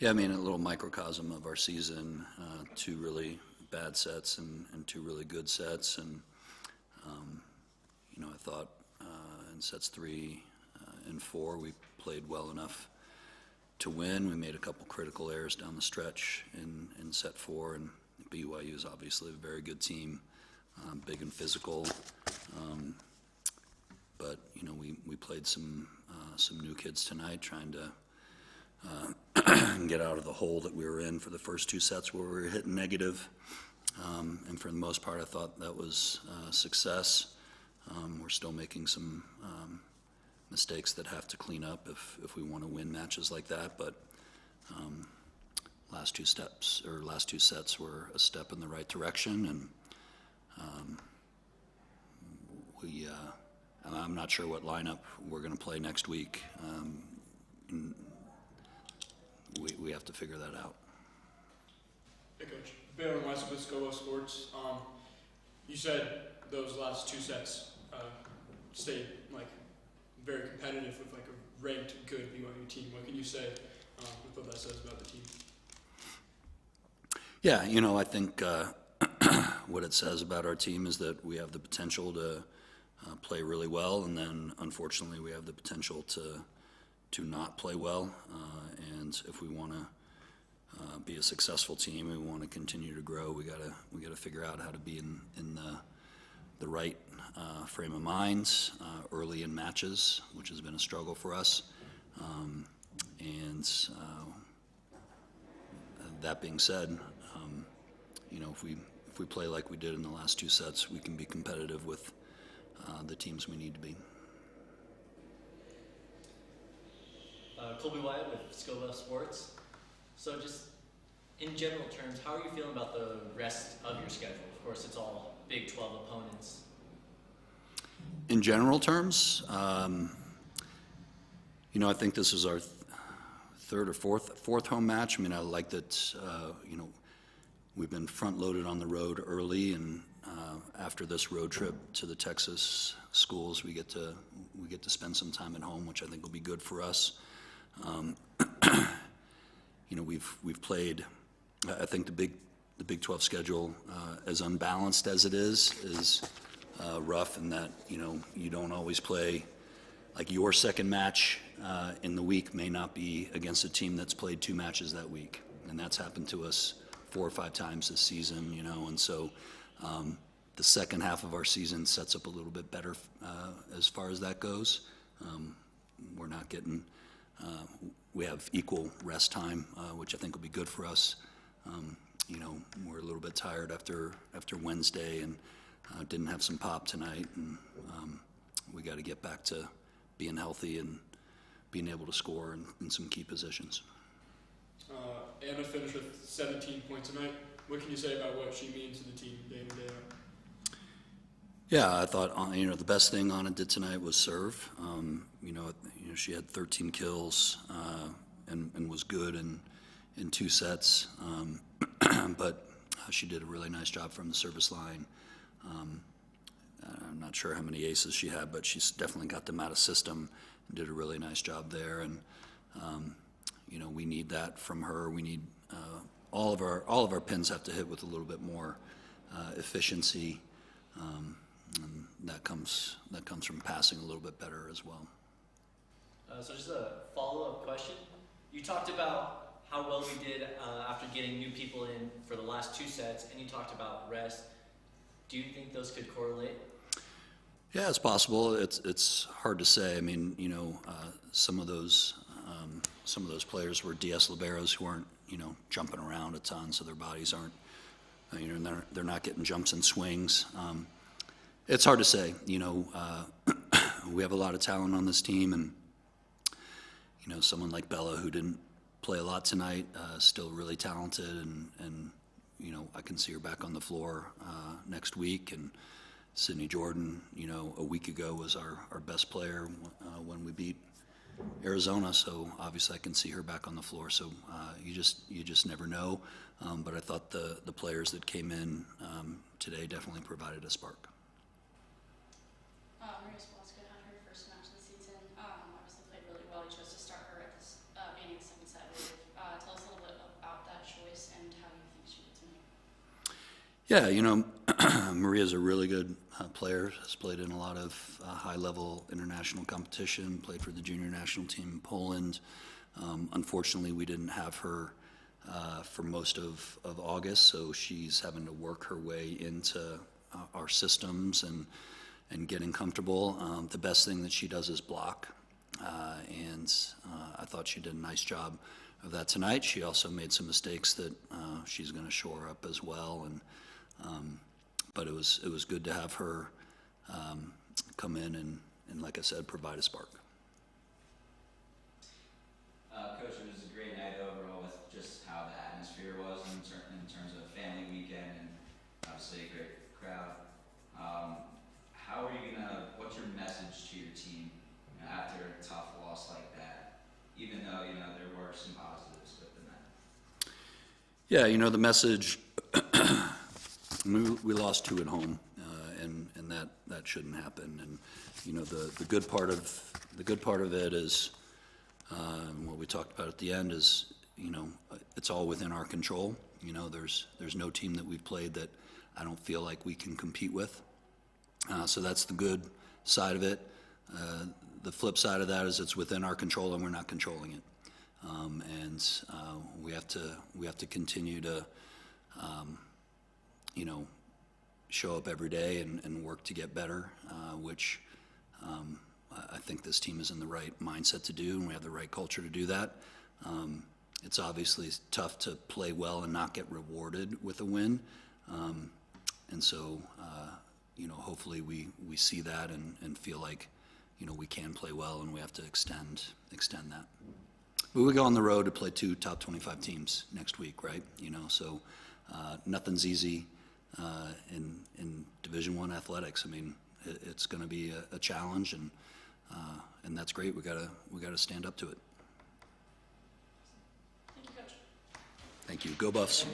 Yeah, I mean, a little microcosm of our season, two really bad sets and two really good sets. And, I thought in sets 3 and 4 we played well enough to win. We made a couple critical errors down the stretch in set 4, and BYU is obviously a very good team, big and physical. But, we played some new kids tonight trying to get out of the hole that we were in for the first 2 sets where we were hitting negative. And for the most part, I thought that was success. We're still making some mistakes that have to clean up if we want to win matches like that. But last two sets were a step in the right direction, and I'm not sure what lineup we're going to play next week. We have to figure that out. Hey, Coach. Ben West with Volleyball Sports. You said those last 2 sets stayed very competitive with a ranked good BYU team. What can you say with what that says about the team? Yeah, I think what it says about our team is that we have the potential to play really well, and then unfortunately we have the potential to not play well. And if we want to be a successful team, we want to continue to grow, we gotta figure out how to be in the right frame of mind early in matches, which has been a struggle for us. And that being said, if we play like we did in the last 2 sets, we can be competitive with the teams we need to be. Colby Wyatt with Volleyball Sports. So just in general terms, how are you feeling about the rest of your schedule? Of course, it's all Big 12 opponents. In general terms, I think this is our third or fourth home match. I mean, I like that, we've been front-loaded on the road early, and after this road trip to the Texas schools, we get to spend some time at home, which I think will be good for us. We've played. I think the Big 12 schedule, as unbalanced as it is rough in that you don't always play. Like your second match in the week may not be against a team that's played 2 matches that week, and that's happened to us 4 or 5 times this season. And so the second half of our season sets up a little bit better as far as that goes. We're not getting. We have equal rest time, which I think will be good for us. We're a little bit tired after Wednesday and didn't have some pop tonight, and we got to get back to being healthy and being able to score in some key positions. Anna finished with 17 points tonight. What can you say about what she means to the team day in, day out? Yeah, I thought the best thing Anna did tonight was serve. She had 13 kills and was good in 2 sets, but she did a really nice job from the service line. I'm not sure how many aces she had, but she's definitely got them out of system and did a really nice job there. And we need that from her. We need all of our pins have to hit with a little bit more efficiency. And that comes from passing a little bit better as well. So just a follow-up question. You talked about how well we did after getting new people in for the last 2 sets, and you talked about rest. Do you think those could correlate? Yeah, it's possible. It's hard to say. I mean, some of those players were DS liberos who aren't jumping around a ton, so their bodies aren't they're not getting jumps and swings. It's hard to say. We have a lot of talent on this team, and someone like Bella, who didn't play a lot tonight, still really talented, and I can see her back on the floor next week. And Sydney Jordan, a week ago was our best player when we beat Arizona, so obviously I can see her back on the floor. So you just never know. But I thought the players that came in today definitely provided a spark. Maria Spolska had her first match of the season. Obviously played really well. You chose to start her at this beginning of the second set. Tell us a little Yeah, you know, Maria's a really good player, has played in a lot of high-level international competition, played for the junior national team in Poland. Unfortunately, we didn't have her for most of August, so she's having to work her way into our systems and getting comfortable. The best thing that she does is block, and I thought she did a nice job of that tonight. She also made some mistakes that she's going to shore up as well, and but it was good to have her come in and like I said, provide a spark. Coach, it was a great night overall with just how the atmosphere was in terms of family weekend and obviously a great crowd. How are you what's your message to your team after a tough loss like that, even though, there were some positives within that? Yeah, you know, the message, we lost 2 at home, and that shouldn't happen. And, you know, the good part of it is, what we talked about at the end is, you know, it's all within our control. You know, there's no team that we've played that I don't feel like we can compete with. So that's the good side of it. The flip side of that is it's within our control and we're not controlling it. And we have to continue to, you know, show up every day and work to get better, which I think this team is in the right mindset to do, and we have the right culture to do that. It's obviously tough to play well and not get rewarded with a win. And so, you know, hopefully we see that and feel like, you know, we can play well, and we have to extend that. But we go on the road to play 2 top 25 teams next week, right? You know, so nothing's easy in Division I athletics. I mean, it's going to be a challenge, and that's great. We gotta stand up to it. Thank you, Coach. Thank you. Go Buffs.